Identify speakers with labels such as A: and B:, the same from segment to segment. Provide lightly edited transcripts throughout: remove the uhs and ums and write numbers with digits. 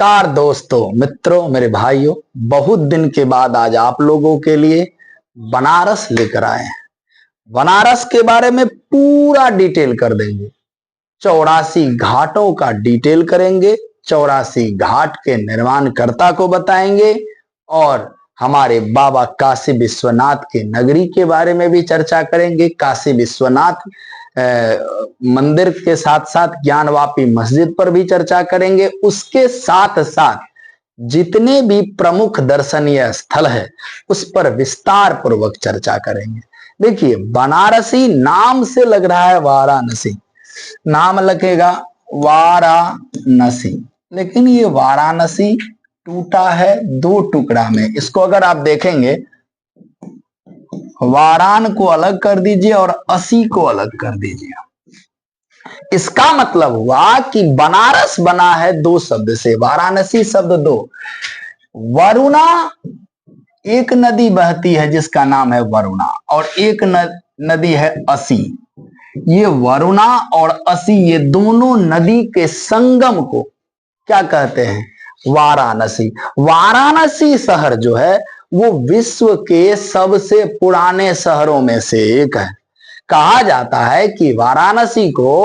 A: नमस्कार दोस्तों, मित्रों, मेरे भाइयों, बहुत दिन के बाद आज आप लोगों के लिए बनारस लेकर आए हैं। बनारस के बारे में पूरा डिटेल कर देंगे। 84 घाटों का डिटेल करेंगे, 84 घाट के निर्माणकर्ता को बताएंगे और हमारे बाबा काशी विश्वनाथ के नगरी के बारे में भी चर्चा करेंगे। काशी विश्वनाथ मंदिर के साथ साथ ज्ञानवापी मस्जिद पर भी चर्चा करेंगे। उसके साथ साथ जितने भी प्रमुख दर्शनीय स्थल है उस पर विस्तार पूर्वक चर्चा करेंगे। देखिए, बनारसी नाम से लग रहा है वाराणसी, नाम लगेगा वाराणसी, लेकिन ये वाराणसी टूटा है दो टुकड़ा में। इसको अगर आप देखेंगे, वारान को अलग कर दीजिए और असी को अलग कर दीजिए। इसका मतलब हुआ कि बनारस बना है दो शब्द से, वाराणसी शब्द दो। वरुणा एक नदी बहती है जिसका नाम है वरुणा, और एक नदी है असी। ये वरुणा और असी, ये दोनों नदी के संगम को क्या कहते हैं? वाराणसी। वाराणसी शहर जो है वो विश्व के सबसे पुराने शहरों में से एक है। कहा जाता है कि वाराणसी को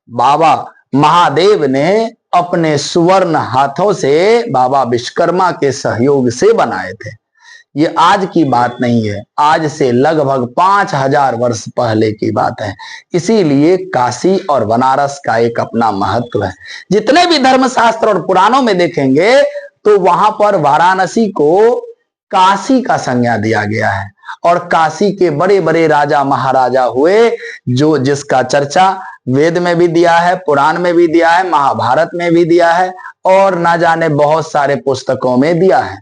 A: बाबा महादेव ने अपने सुवर्ण हाथों से बाबा विश्वकर्मा के सहयोग से बनाए थे। ये आज की बात नहीं है, आज से लगभग 5000 वर्ष पहले की बात है। इसीलिए काशी और बनारस का एक अपना महत्व है। जितने भी धर्मशास्त्र और पुराणों में देखेंगे तो वहां पर वाराणसी को काशी का संज्ञा दिया गया है, और काशी के बड़े बड़े राजा महाराजा हुए जो जिसका चर्चा वेद में भी दिया है, पुराण में भी दिया है, महाभारत में भी दिया है, और ना जाने बहुत सारे पुस्तकों में दिया है।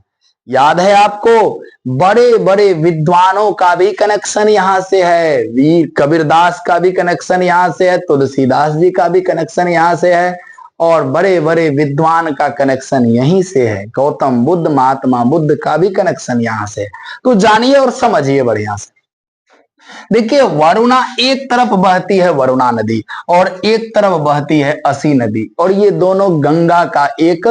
A: याद है आपको, बड़े बड़े विद्वानों का भी कनेक्शन यहां से है। वीर कबीरदास का भी कनेक्शन यहां से है, तुलसीदास जी का भी कनेक्शन यहां से है, और बड़े बड़े विद्वान का कनेक्शन यहीं से है। गौतम बुद्ध, महात्मा बुद्ध का भी कनेक्शन यहां से है। तो जानिए और समझिए बढ़िया से। देखिए, वरुणा एक तरफ बहती है वरुणा नदी और एक तरफ बहती है असी नदी, और ये दोनों गंगा का एक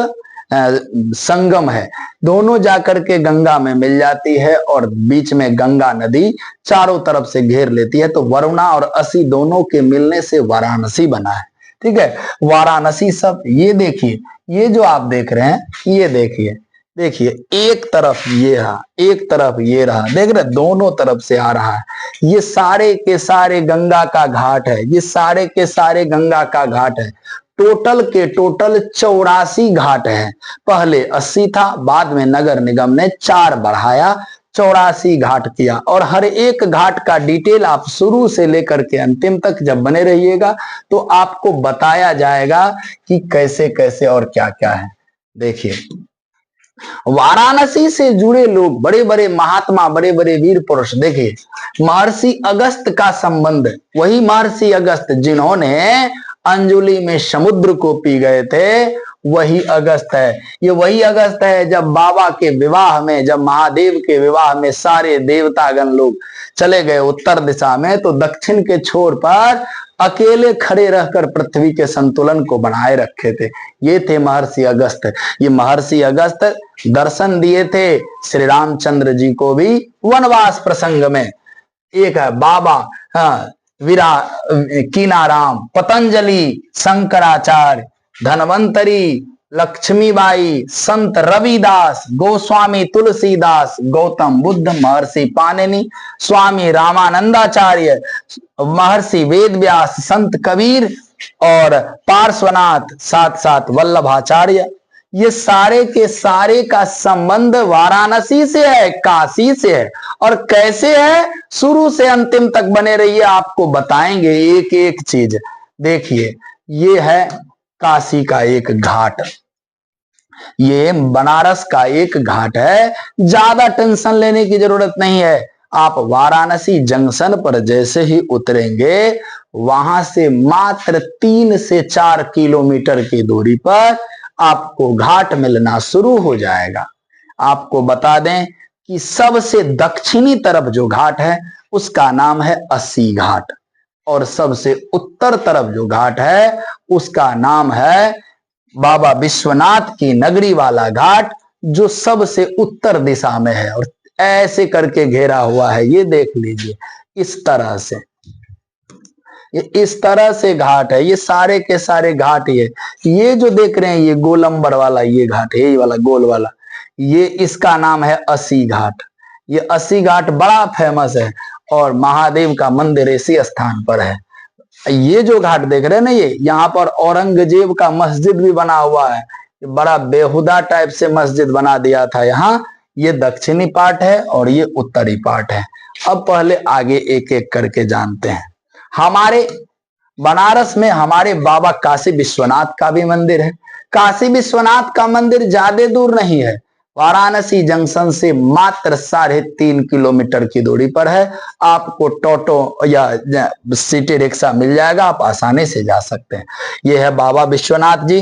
A: संगम है। दोनों जाकर के गंगा में मिल जाती है और बीच में गंगा नदी चारों तरफ से घेर लेती है। तो वरुणा और असी दोनों के मिलने से वाराणसी बना है। ठीक है, वाराणसी सब ये देखिए, ये जो आप देख रहे हैं, ये देखिए, देखिए एक तरफ ये रहा, एक तरफ ये रहा, देख रहे, दोनों तरफ से आ रहा है। ये सारे के सारे गंगा का घाट है, ये सारे के सारे गंगा का घाट है। टोटल के टोटल 84 घाट हैं। पहले 80 था, बाद में नगर निगम ने 4 बढ़ाया, 84 घाट किया। और हर एक घाट का डिटेल आप शुरू से लेकर के अंतिम तक जब बने रहिएगा तो आपको बताया जाएगा कि कैसे कैसे और क्या क्या है। देखिए, वाराणसी से जुड़े लोग, बड़े बड़े महात्मा, बड़े बड़े वीर पुरुष, देखिए महर्षि अगस्त का संबंध, वही महर्षि अगस्त जिन्होंने अंजुली में समुद्र को पी गए थे, वही अगस्त है। ये वही अगस्त है जब बाबा के विवाह में, जब महादेव के विवाह में सारे देवतागण लोग चले गए उत्तर दिशा में, तो दक्षिण के छोर पर अकेले खड़े रहकर पृथ्वी के संतुलन को बनाए रखे थे। ये थे महर्षि अगस्त। ये महर्षि अगस्त दर्शन दिए थे श्री रामचंद्र जी को भी वनवास प्रसंग में। एक है बाबा कीनाराम, पतंजलि, शंकराचार्य, धनवंतरी, लक्ष्मीबाई, संत रविदास, गोस्वामी तुलसीदास, गौतम बुद्ध, महर्षि पाणिनि, स्वामी रामानंदाचार्य, महर्षि वेदव्यास, संत कबीर और पार्श्वनाथ, साथ साथ वल्लभाचार्य। ये सारे के सारे का संबंध वाराणसी से है, काशी से है। और कैसे है, शुरू से अंतिम तक बने रहिए, आपको बताएंगे एक एक चीज। देखिए, ये है काशी का एक घाट, ये बनारस का एक घाट है। ज्यादा टेंशन लेने की जरूरत नहीं है। आप वाराणसी जंक्शन पर जैसे ही उतरेंगे, वहां से मात्र 3 से 4 किलोमीटर की दूरी पर आपको घाट मिलना शुरू हो जाएगा। आपको बता दें कि सबसे दक्षिणी तरफ जो घाट है उसका नाम है अस्सी घाट, और सबसे उत्तर तरफ जो घाट है उसका नाम है बाबा विश्वनाथ की नगरी वाला घाट जो सबसे उत्तर दिशा में है और ऐसे करके घेरा हुआ है। ये देख लीजिए इस तरह से, ये इस तरह से घाट है। ये सारे के सारे घाट ये जो देख रहे हैं ये गोलंबर वाला ये घाट है, ये वाला गोल वाला, ये इसका नाम है अस्सी घाट। ये अस्सी घाट बड़ा फेमस है और महादेव का मंदिर इसी स्थान पर है। ये जो घाट देख रहे हैं ना, ये यहाँ पर औरंगजेब का मस्जिद भी बना हुआ है। बड़ा बेहुदा टाइप से मस्जिद बना दिया था यहाँ। ये दक्षिणी पार्ट है और ये उत्तरी पार्ट है। अब पहले आगे एक एक करके जानते हैं। हमारे बनारस में हमारे बाबा काशी विश्वनाथ का भी मंदिर है। काशी विश्वनाथ का मंदिर ज्यादा दूर नहीं है, वाराणसी जंक्शन से मात्र 3.5 किलोमीटर की दूरी पर है। आपको टोटो या सिटी रिक्शा मिल जाएगा, आप आसानी से जा सकते हैं। ये है बाबा विश्वनाथ जी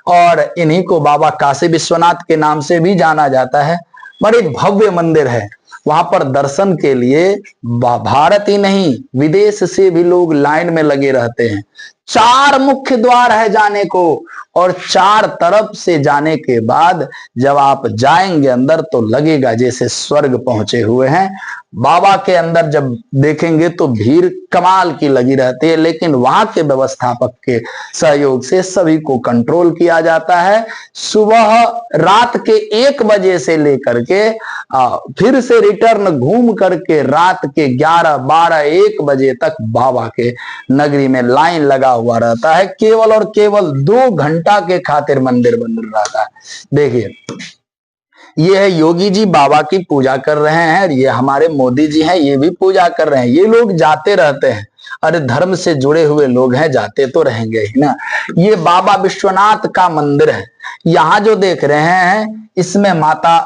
A: और इन्हीं को बाबा काशी विश्वनाथ के नाम से भी जाना जाता है। बड़े भव्य मंदिर है। वहां पर दर्शन के लिए भारत ही नहीं विदेश से भी लोग लाइन में लगे रहते हैं। 4 मुख्य द्वार है जाने को और 4 तरफ से जाने के बाद जब आप जाएंगे अंदर तो लगेगा जैसे स्वर्ग पहुंचे हुए हैं। बाबा के अंदर जब देखेंगे तो भीड़ कमाल की लगी रहती है, लेकिन वहां के व्यवस्थापक के सहयोग से सभी को कंट्रोल किया जाता है। सुबह रात के 1 बजे से लेकर के फिर से रिटर्न घूम करके रात के 11, 12, 1 बजे तक बाबा के नगरी में लाइन लगा हुआ रहता है। केवल और केवल 2 घंटा के खातिर मंदिर बंद रहता है। देखिए ये है योगी जी बाबा की पूजा कर रहे हैं, ये हमारे मोदी जी हैं, ये भी पूजा कर रहे हैं। ये लोग जाते रहते हैं, अरे धर्म से जुड़े हुए लोग हैं, जाते तो रहेंगे ही ना। ये बाबा विश्वनाथ का मंदिर है। यहाँ जो देख रहे हैं इसमें माता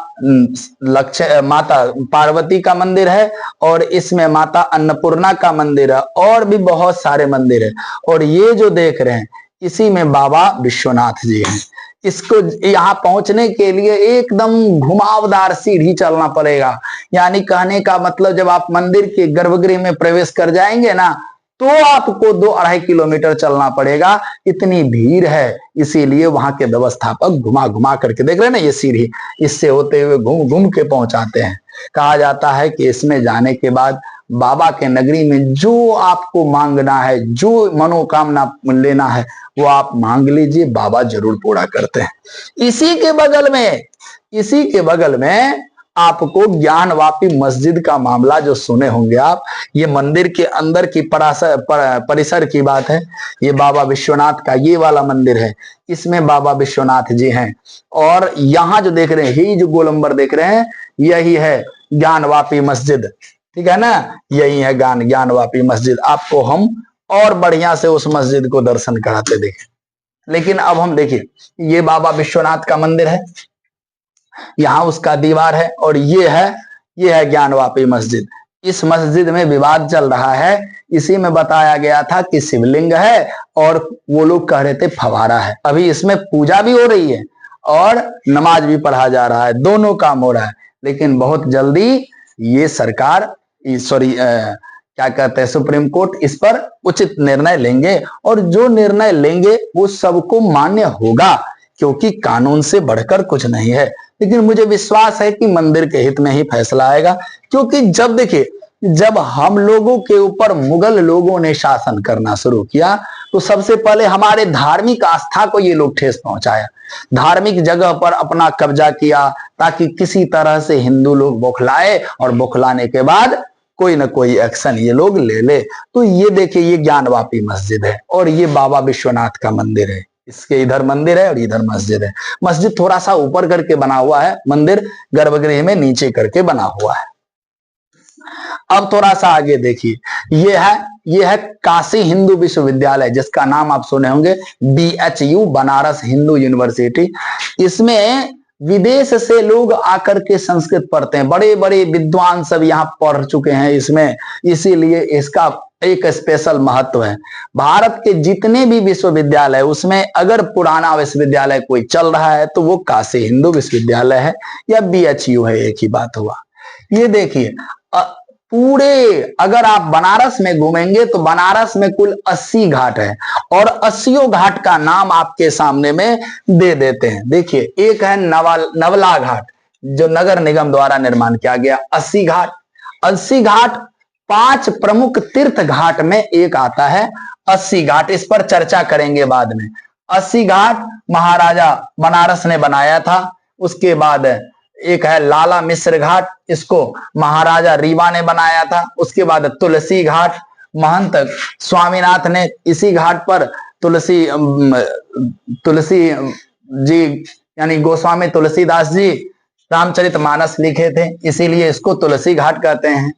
A: पार्वती का मंदिर है और इसमें माता अन्नपूर्णा का मंदिर है और भी बहुत सारे मंदिर है। और ये जो देख रहे हैं इसी में बाबा विश्वनाथ जी हैं। इसको यहाँ पहुंचने के लिए एकदम घुमावदार सीढ़ी चलना पड़ेगा। यानी कहने का मतलब जब आप मंदिर के गर्भगृह में प्रवेश कर जाएंगे ना तो आपको 2-2.5 किलोमीटर चलना पड़ेगा, इतनी भीड़ है। इसीलिए वहां के व्यवस्थापक घुमा घुमा करके देख रहे हैं ना ये सीढ़ी, इससे होते हुए घूम घूम के पहुंचाते हैं। कहा जाता है कि इसमें जाने के बाद बाबा के नगरी में जो आपको मांगना है, जो मनोकामना लेना है वो आप मांग लीजिए, बाबा जरूर पूरा करते हैं। इसी के बगल में आपको ज्ञानवापी मस्जिद का मामला जो सुने होंगे आप, ये मंदिर के अंदर की परिसर की बात है। ये बाबा विश्वनाथ का ये वाला मंदिर है, इसमें बाबा विश्वनाथ जी हैं। और यहाँ जो देख रहे हैं ये जो गोलंबर देख रहे हैं यही है ज्ञानवापी मस्जिद, ठीक है ना, यही है ज्ञानवापी मस्जिद। आपको हम और बढ़िया से उस मस्जिद को दर्शन कराते देखें। लेकिन अब हम देखिए ये बाबा विश्वनाथ का मंदिर है, यहाँ उसका दीवार है और ये है ज्ञानवापी मस्जिद। इस मस्जिद में विवाद चल रहा है। इसी में बताया गया था कि शिवलिंग है और वो लोग कह रहे थे फवारा है। अभी इसमें पूजा भी हो रही है और नमाज भी पढ़ा जा रहा है, दोनों काम हो रहा है। लेकिन बहुत जल्दी ये सरकार क्या कहते हैं सुप्रीम कोर्ट इस पर उचित निर्णय लेंगे और जो निर्णय लेंगे वो सबको मान्य होगा, क्योंकि कानून से बढ़कर कुछ नहीं है। लेकिन मुझे विश्वास है कि मंदिर के हित में ही फैसला आएगा, क्योंकि जब हम लोगों के ऊपर मुगल लोगों ने शासन करना शुरू किया तो सबसे पहले हमारे धार्मिक आस्था को ये लोग ठेस पहुंचाया, धार्मिक जगह पर अपना कब्जा किया ताकि किसी तरह से हिंदू लोग बौखलाए और बौखलाने के बाद कोई ना कोई एक्शन ये लोग ले ले। तो ये देखिए ये ज्ञानवापी मस्जिद है और ये बाबा विश्वनाथ का मंदिर है। इसके इधर मंदिर है और इधर मस्जिद है। मस्जिद थोड़ा सा ऊपर करके बना हुआ है, मंदिर गर्भगृह में नीचे करके बना हुआ है। अब थोड़ा सा आगे देखिए ये है काशी हिंदू विश्वविद्यालय, जिसका नाम आप सुने होंगे BHU बनारस हिंदू यूनिवर्सिटी। इसमें विदेश से लोग आकर के संस्कृत पढ़ते हैं, बड़े बड़े विद्वान सब यहाँ पढ़ चुके हैं इसमें, इसीलिए इसका एक स्पेशल महत्व है। भारत के जितने भी विश्वविद्यालय उसमें अगर पुराना विश्वविद्यालय कोई चल रहा है तो वो काशी हिंदू विश्वविद्यालय है या BHU है, एक ही बात हुआ। ये देखिए पूरे अगर आप बनारस में घूमेंगे तो बनारस में कुल 80 घाट है और 80 घाट का नाम आपके सामने में दे देते हैं। देखिए, एक है नवला घाट जो नगर निगम द्वारा निर्माण किया गया। 80 घाट, 80 घाट 5 प्रमुख तीर्थ घाट में एक आता है 80 घाट। इस पर चर्चा करेंगे बाद में। 80 घाट महाराजा बनारस ने बनाया था। उसके बाद एक है लाला मिश्र घाट, इसको महाराजा रीवा ने बनाया था। उसके बाद तुलसी घाट, महंत स्वामीनाथ ने इसी घाट पर तुलसी जी यानी गोस्वामी तुलसीदास जी रामचरितमानस लिखे थे, इसीलिए इसको तुलसी घाट कहते हैं।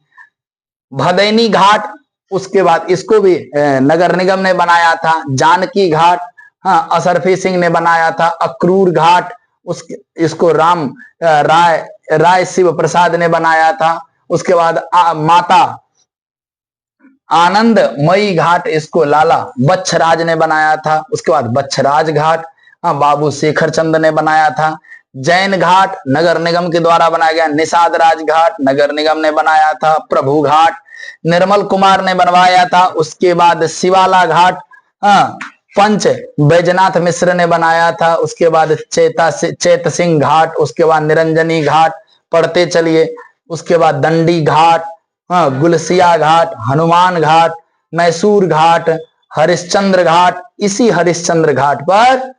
A: भदैनी घाट, उसके बाद इसको भी नगर निगम ने बनाया था। जानकी घाट, हाँ, असरफी सिंह ने बनाया था। अक्रूर घाट, इसको राय शिव प्रसाद ने बनाया था। उसके बाद माता आनंद मई घाट, इसको लाला बच्छराज ने बनाया था। उसके बाद बच्छराज घाट, हाँ, बाबू शेखर चंद ने बनाया था। जैन घाट नगर निगम के द्वारा बनाया गया। निषाद राज घाट नगर निगम ने बनाया था। प्रभु घाट निर्मल कुमार ने बनवाया था। उसके बाद शिवाला घाट, हाँ, पंच बैजनाथ मिश्र ने बनाया था। उसके बाद चेत सिंह घाट, उसके बाद निरंजनी घाट, पढ़ते चलिए। उसके बाद दंडी घाट, हाँ, गुलसिया घाट, हनुमान घाट, मैसूर घाट, हरिश्चंद्र घाट। इसी हरिश्चंद्र घाट पर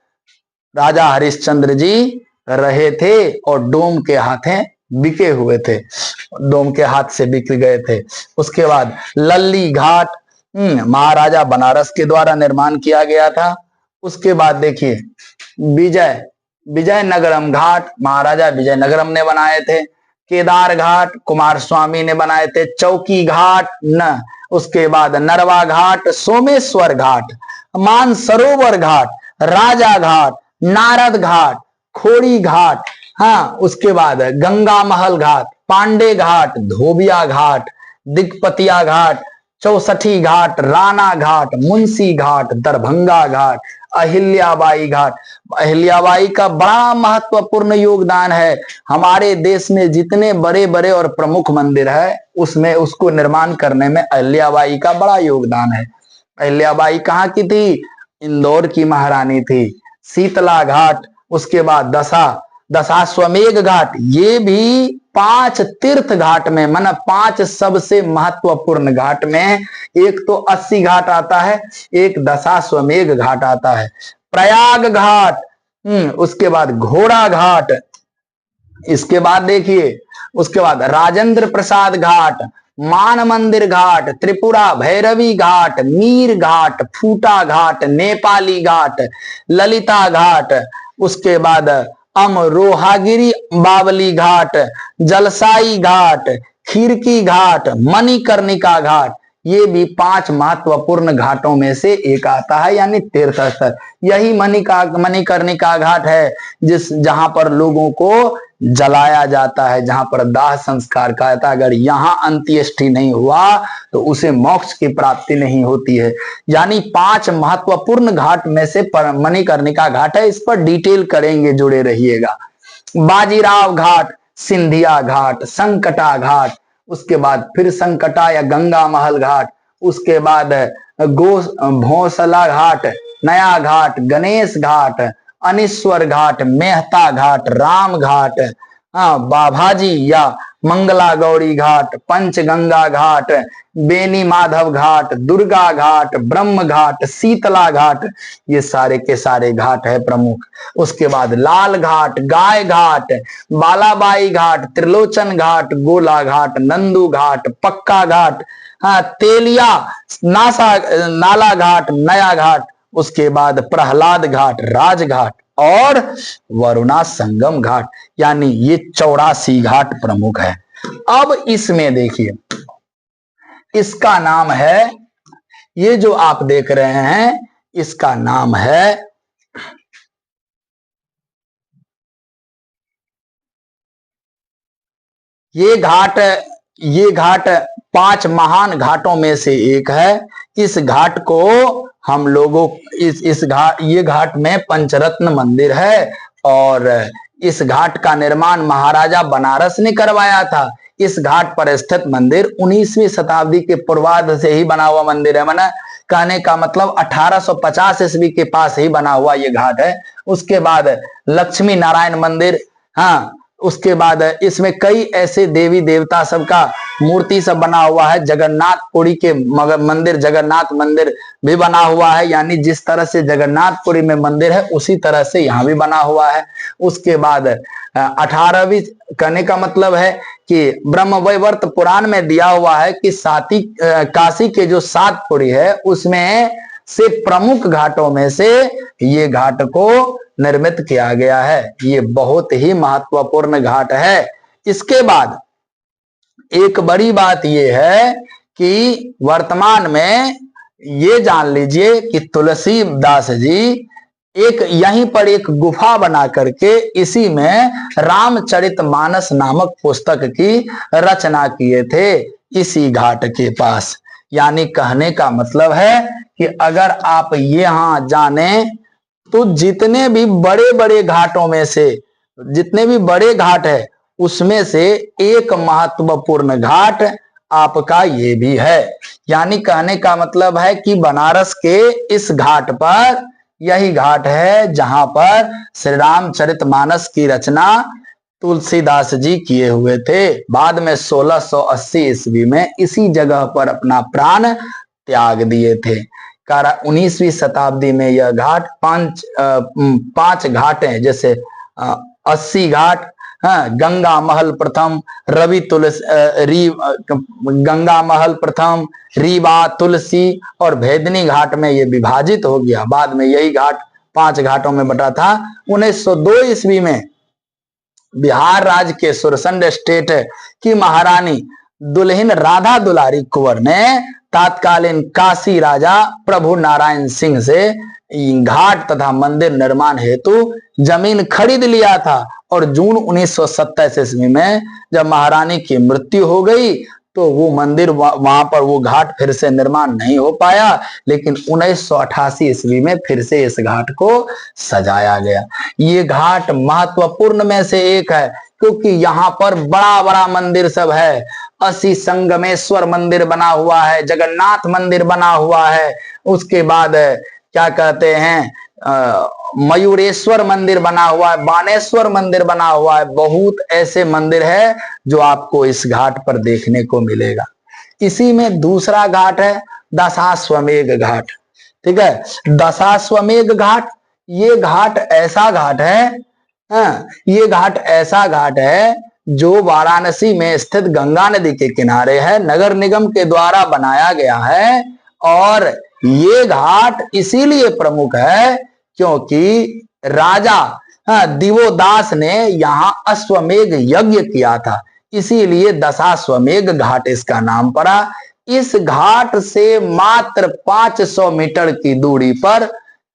A: राजा हरिश्चंद्र जी रहे थे और डोम के हाथें बिके हुए थे, डोम के हाथ से बिक गए थे। उसके बाद लल्ली घाट, महाराजा बनारस के द्वारा निर्माण किया गया था। उसके बाद देखिए विजयनगरम घाट, महाराजा विजयनगरम ने बनाए थे। केदार घाट कुमार स्वामी ने बनाए थे। चौकी घाट न, उसके बाद नरवा घाट, सोमेश्वर घाट, मानसरोवर घाट, राजा घाट, नारद घाट, खोड़ी घाट, हाँ, उसके बाद गंगा महल घाट, पांडे घाट, धोबिया घाट, दिगपतिया घाट, चौसठी घाट, राणा घाट, मुंशी घाट, दरभंगा घाट, अहिल्याबाई घाट। अहिल्याबाई का बड़ा महत्वपूर्ण योगदान है। हमारे देश में जितने बड़े बड़े और प्रमुख मंदिर है उसमें उसको निर्माण करने में अहिल्याबाई का बड़ा योगदान है। अहिल्याबाई कहाँ की थी? इंदौर की महारानी थी। शीतला घाट, उसके बाद दशाश्वमेध घाट, ये भी 5 तीर्थ घाट में, माना 5 सबसे महत्वपूर्ण घाट में एक तो 80 घाट आता है, एक दशाश्वमेध घाट आता है। प्रयाग घाट, उसके बाद घोड़ा घाट, इसके बाद देखिए, उसके बाद राजेंद्र प्रसाद घाट, मान मंदिर घाट, त्रिपुरा भैरवी घाट, मीर घाट, फूटा घाट, नेपाली घाट, ललिता घाट, उसके बाद अमरोहागिरी बावली घाट, जलसाई घाट, खिरकी घाट, मणिकर्णिका घाट, ये भी 5 महत्वपूर्ण घाटों में से एक आता है, यानी तीर्थ स्थल। यही मणिकर्णिका घाट है जहां पर लोगों को जलाया जाता है, जहां पर दाह संस्कार का था। अगर यहाँ अंत्येष्टि नहीं हुआ तो उसे मोक्ष की प्राप्ति नहीं होती है। यानी 5 महत्वपूर्ण घाट में से मणिकर्णिका घाट है। इस पर डिटेल करेंगे, जुड़े रहिएगा। बाजीराव घाट, सिंधिया घाट, संकटा घाट, उसके बाद फिर संकटा या गंगा महल घाट, उसके बाद भोसला घाट, नया घाट, गणेश घाट, अनीश्वर घाट, मेहता घाट, राम घाट, बाभाजी या मंगला गौरी घाट, पंचगंगा घाट, बेनी माधव घाट, दुर्गा घाट, ब्रह्म घाट, शीतला घाट, ये सारे के सारे घाट है प्रमुख। उसके बाद लाल घाट, गाय घाट, बालाबाई घाट, त्रिलोचन घाट, गोला घाट, नंदू घाट, पक्का घाट, तेलिया नाला घाट, नया घाट, उसके बाद प्रहलाद घाट, राजघाट और वरुणा संगम घाट, यानी ये 84 घाट प्रमुख है। अब इसमें देखिए, इसका नाम है, ये जो आप देख रहे हैं इसका नाम है ये घाट 5 महान घाटों में से एक है। इस घाट को हम लोगों ये घाट में पंचरत्न मंदिर है और इस घाट का निर्माण महाराजा बनारस ने करवाया था। इस घाट पर स्थित मंदिर 19वीं शताब्दी के पूर्वार्ध से ही बना हुआ मंदिर है। माना कहने का मतलब 1850 ईस्वी के पास ही बना हुआ ये घाट है। उसके बाद लक्ष्मी नारायण मंदिर, हाँ, उसके बाद इसमें कई ऐसे देवी देवता सबका मूर्ति सब बना हुआ है। जगन्नाथपुरी के मंदिर, जगन्नाथ मंदिर भी बना हुआ है, यानी जिस तरह से जगन्नाथपुरी में मंदिर है उसी तरह से यहाँ भी बना हुआ है। उसके बाद 18वीं कहने का मतलब है कि ब्रह्मवैवर्त पुराण में दिया हुआ है कि काशी के जो 7 पुरी है उसमें से प्रमुख घाटों में से ये घाट को निर्मित किया गया है। ये बहुत ही महत्वपूर्ण घाट है। इसके बाद एक बड़ी बात यह है कि वर्तमान में ये जान लीजिए कि तुलसीदास जी यहीं पर एक गुफा बना करके इसी में रामचरितमानस नामक पुस्तक की रचना किए थे, इसी घाट के पास। यानी कहने का मतलब है कि अगर आप यहां जाने तो जितने भी बड़े बड़े घाटों में से, जितने भी बड़े घाट है उसमें से एक महत्वपूर्ण घाट आपका ये भी है। यानी कहने का मतलब है कि बनारस के इस घाट पर, यही घाट है जहां पर श्री रामचरितमानस की रचना तुलसीदास जी किए हुए थे। बाद में 1680 ईस्वी में इसी जगह पर अपना प्राण त्याग दिए थे। 19वीं शताब्दी में यह घाट पांच घाट हैं, जैसे 80 घाट, गंगा महल प्रथम, गंगा महल प्रथम, रीवा, तुलसी और भेदनी घाट में ये विभाजित हो गया। बाद में यही घाट 5 घाटों में बटा था। 1902 ईस्वी में बिहार राज्य के सुरसंड स्टेट की महारानी दुल्हिन राधा दुलारी कुंवर ने तात्कालीन काशी राजा प्रभु नारायण सिंह से घाट तथा मंदिर निर्माण हेतु जमीन खरीद लिया था। और जून 1927 ईस्वी में जब महारानी की मृत्यु हो गई तो वो मंदिर, वहां पर वो घाट फिर से निर्माण नहीं हो पाया, लेकिन 1988 ईस्वी में फिर से इस घाट को सजाया गया। ये घाट महत्वपूर्ण में से एक है क्योंकि यहाँ पर बड़ा बड़ा मंदिर सब है। 80 संगमेश्वर मंदिर बना हुआ है, जगन्नाथ मंदिर बना हुआ है, उसके बाद क्या कहते हैं मयूरेश्वर मंदिर बना हुआ है, बानेश्वर मंदिर बना हुआ है। बहुत ऐसे मंदिर है जो आपको इस घाट पर देखने को मिलेगा। इसी में दूसरा घाट है दशाश्वमेध घाट। ठीक है, दशाश्वमेध घाट, ये घाट ऐसा घाट है, ये घाट ऐसा घाट है जो वाराणसी में स्थित गंगा नदी के किनारे है, नगर निगम के द्वारा बनाया गया है। और ये घाट इसीलिए प्रमुख है क्योंकि राजा दिवोदास ने यहाँ अश्वमेध यज्ञ किया था, इसीलिए दशाश्वमेध घाट इसका नाम पड़ा। इस घाट से मात्र 500 मीटर की दूरी पर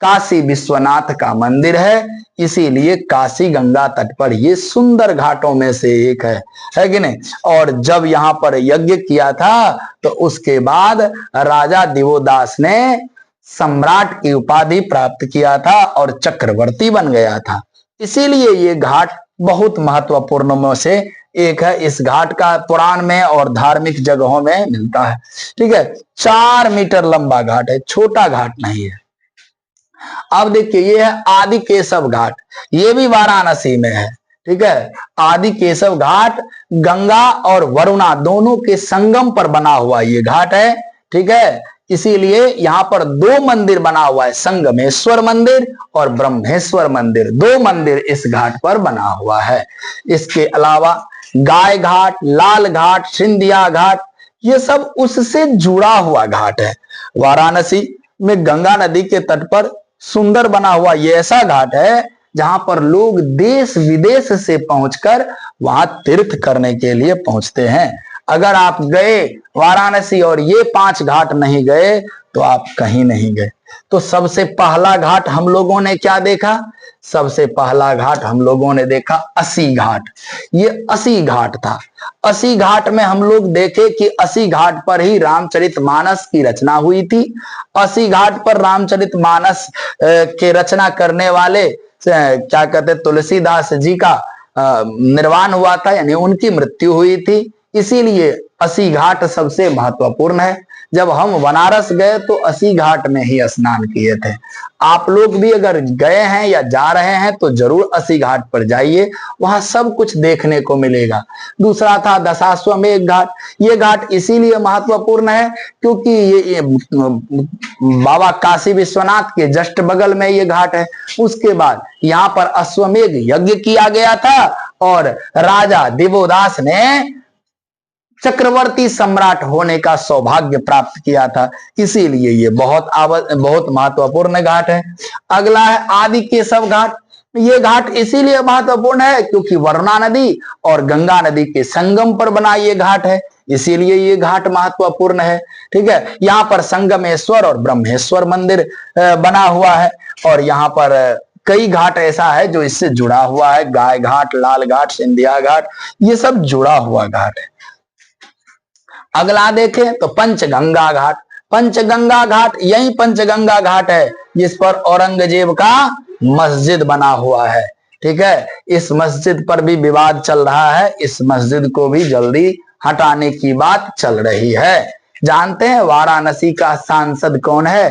A: काशी विश्वनाथ का मंदिर है, इसीलिए काशी गंगा तट पर ये सुंदर घाटों में से एक है कि नहीं। और जब यहाँ पर यज्ञ किया था तो उसके बाद राजा दिवोदास ने सम्राट की उपाधि प्राप्त किया था और चक्रवर्ती बन गया था, इसीलिए ये घाट बहुत महत्वपूर्ण में से एक है। इस घाट का पुराण में और धार्मिक जगहों में मिलता है। ठीक है, 4 मीटर लंबा घाट है, छोटा घाट नहीं है। अब देखिए, ये है आदि केशव घाट, ये भी वाराणसी में है। ठीक है, आदि केशव घाट गंगा और वरुणा दोनों के संगम पर बना हुआ ये घाट है। ठीक है, इसीलिए यहाँ पर 2 मंदिर बना हुआ है, संगमेश्वर मंदिर और ब्रह्मेश्वर मंदिर, 2 मंदिर इस घाट पर बना हुआ है। इसके अलावा गाय घाट, लाल घाट, सिंधिया घाट, ये सब उससे जुड़ा हुआ घाट है। वाराणसी में गंगा नदी के तट पर सुंदर बना हुआ ये ऐसा घाट है जहां पर लोग देश विदेश से पहुंचकर वहां तीर्थ करने के लिए पहुंचते हैं। अगर आप गए वाराणसी और ये 5 घाट नहीं गए तो आप कहीं नहीं गए। तो सबसे पहला घाट हम लोगों ने क्या देखा? सबसे पहला घाट हम लोगों ने देखा 80 घाट। ये 80 घाट था। 80 घाट में हम लोग देखे कि 80 घाट पर ही रामचरितमानस की रचना हुई थी। 80 घाट पर रामचरितमानस के रचना करने वाले क्या कहते तुलसीदास जी का निर्वाण हुआ था, यानी उनकी मृत्यु हुई थी। इसीलिए अस्सी घाट सबसे महत्वपूर्ण है। जब हम बनारस गए तो अस्सी घाट में ही स्नान किए थे। आप लोग भी अगर गए हैं या जा रहे हैं तो जरूर अस्सी घाट पर जाइए, वहां सब कुछ देखने को मिलेगा। दूसरा था दशाश्वमेध घाट। ये घाट इसीलिए महत्वपूर्ण है क्योंकि ये बाबा काशी विश्वनाथ के जस्ट बगल में ये घाट है। उसके बाद यहाँ पर अश्वमेध यज्ञ किया गया था और राजा दिवोदास ने चक्रवर्ती सम्राट होने का सौभाग्य प्राप्त किया था। इसीलिए ये बहुत महत्वपूर्ण घाट है। अगला है आदि केशव घाट। ये घाट इसीलिए महत्वपूर्ण है क्योंकि वरुणा नदी और गंगा नदी के संगम पर बना ये घाट है, इसीलिए ये घाट महत्वपूर्ण है। ठीक है, यहाँ पर संगमेश्वर और ब्रह्मेश्वर मंदिर बना हुआ है और यहाँ पर कई घाट ऐसा है जो इससे जुड़ा हुआ है। गाय घाट, लाल घाट, सिंधिया घाट, ये सब जुड़ा हुआ घाट है। अगला देखें तो पंचगंगा घाट। पंचगंगा घाट, यही पंचगंगा घाट है जिस पर औरंगजेब का मस्जिद बना हुआ है। ठीक है, इस मस्जिद पर भी विवाद चल रहा है, इस मस्जिद को भी जल्दी हटाने की बात चल रही है। जानते हैं वाराणसी का सांसद कौन है?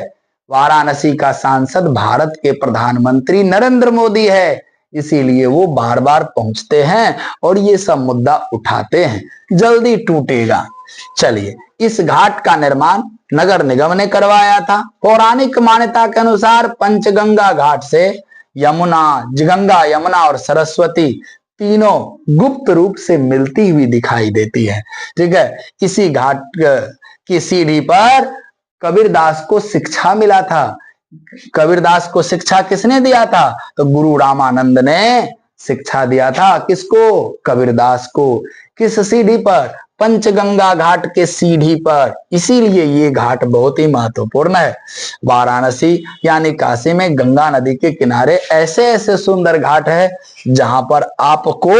A: वाराणसी का सांसद भारत के प्रधानमंत्री नरेंद्र मोदी है। इसीलिए वो बार बार पहुंचते हैं और ये सब मुद्दा उठाते हैं, जल्दी टूटेगा। चलिए, इस घाट का निर्माण नगर निगम ने करवाया था। पौराणिक मान्यता के अनुसार पंचगंगा घाट से यमुना, गंगा, यमुना और सरस्वती तीनों गुप्त रूप से मिलती हुई दिखाई देती है। ठीक है, इसी घाट की सीढ़ी पर कबीरदास को शिक्षा मिला था। कबीरदास को शिक्षा किसने दिया था? तो गुरु रामानंद ने शिक्षा दिया था। किसको? कबीरदास को। किस सीढ़ी पर? पंचगंगा घाट के सीढ़ी पर। इसीलिए ये घाट बहुत ही महत्वपूर्ण है। वाराणसी यानी काशी में गंगा नदी के किनारे ऐसे ऐसे सुंदर घाट है जहां पर आपको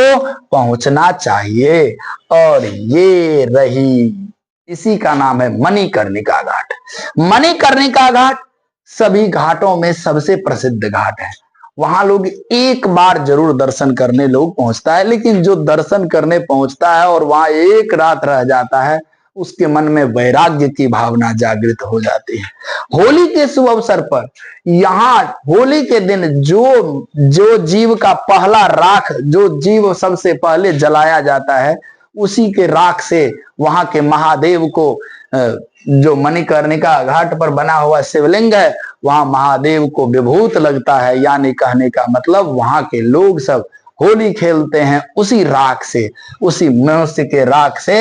A: पहुंचना चाहिए। और ये रही, इसी का नाम है मणिकर्णिका घाट। मणिकर्णिका घाट सभी घाटों में सबसे प्रसिद्ध घाट है। वहां लोग एक बार जरूर दर्शन करने लोग पहुंचता है, लेकिन जो दर्शन करने पहुंचता है और वहां एक रात रह जाता है, उसके मन में वैराग्य की भावना जागृत हो जाती है। होली के शुभ अवसर पर यहाँ होली के दिन जो जीव का पहला राख, जो जीव सबसे पहले जलाया जाता है, उसी के राख से वहां के महादेव को, जो मणिकर्णिका घाट पर बना हुआ शिवलिंग है, वहां महादेव को विभूत लगता है। यानी कहने का मतलब वहां के लोग सब होली खेलते हैं उसी राख से, उसी मनुष्य के राख से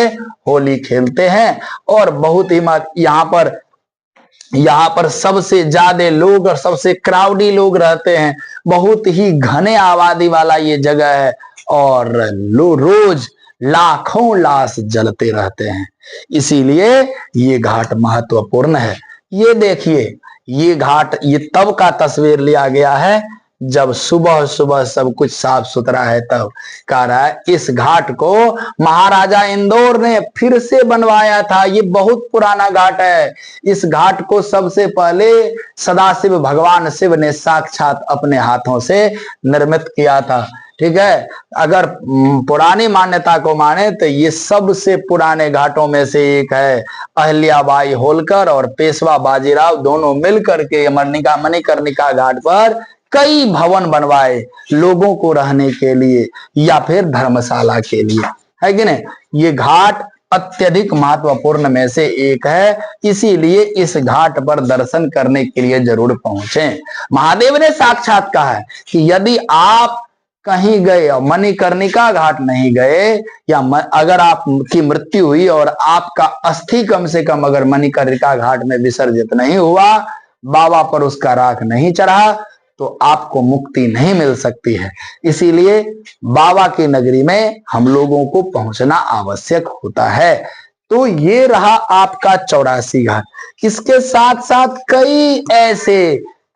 A: होली खेलते हैं। और बहुत ही यहाँ पर सबसे ज्यादा लोग और सबसे क्राउडी लोग रहते हैं। बहुत ही घने आबादी वाला ये जगह है और रोज लाखों लाश जलते रहते हैं। इसीलिए ये घाट महत्वपूर्ण है। ये देखिए, ये घाट ये तब का तस्वीर लिया गया है जब सुबह सुबह सब कुछ साफ सुथरा है। तब कह रहा है इस घाट को महाराजा इंदौर ने फिर से बनवाया था। ये बहुत पुराना घाट है। इस घाट को सबसे पहले सदाशिव भगवान शिव ने साक्षात अपने हाथों से निर्मित किया था। ठीक है, अगर पुरानी मान्यता को माने तो ये सबसे पुराने घाटों में से एक है। अहिल्याबाई होलकर और पेशवा बाजीराव दोनों मिलकर के मणिकर्णिका घाट पर कई भवन बनवाए लोगों को रहने के लिए या फिर धर्मशाला के लिए, है कि नहीं। ये घाट अत्यधिक महत्वपूर्ण में से एक है, इसीलिए इस घाट पर दर्शन करने के लिए जरूर पहुंचे। महादेव ने साक्षात कहा है कि यदि आप कहीं गए और मणिकर्णिका घाट नहीं गए, या अगर आपकी मृत्यु हुई और आपका अस्थि कम से कम अगर मणिकर्णिका घाट में विसर्जित नहीं हुआ, बाबा पर उसका राख नहीं चढ़ा, तो आपको मुक्ति नहीं मिल सकती है। इसीलिए बाबा की नगरी में हम लोगों को पहुंचना आवश्यक होता है। तो ये रहा आपका 84 घाट। इसके साथ साथ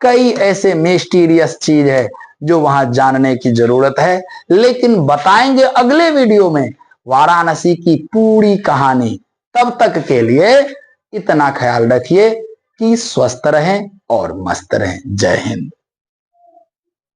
A: कई ऐसे मिस्टीरियस चीज है जो वहां जानने की जरूरत है, लेकिन बताएंगे अगले वीडियो में वाराणसी की पूरी कहानी। तब तक के लिए इतना ख्याल रखिए कि स्वस्थ रहें और मस्त रहें। जय हिंद।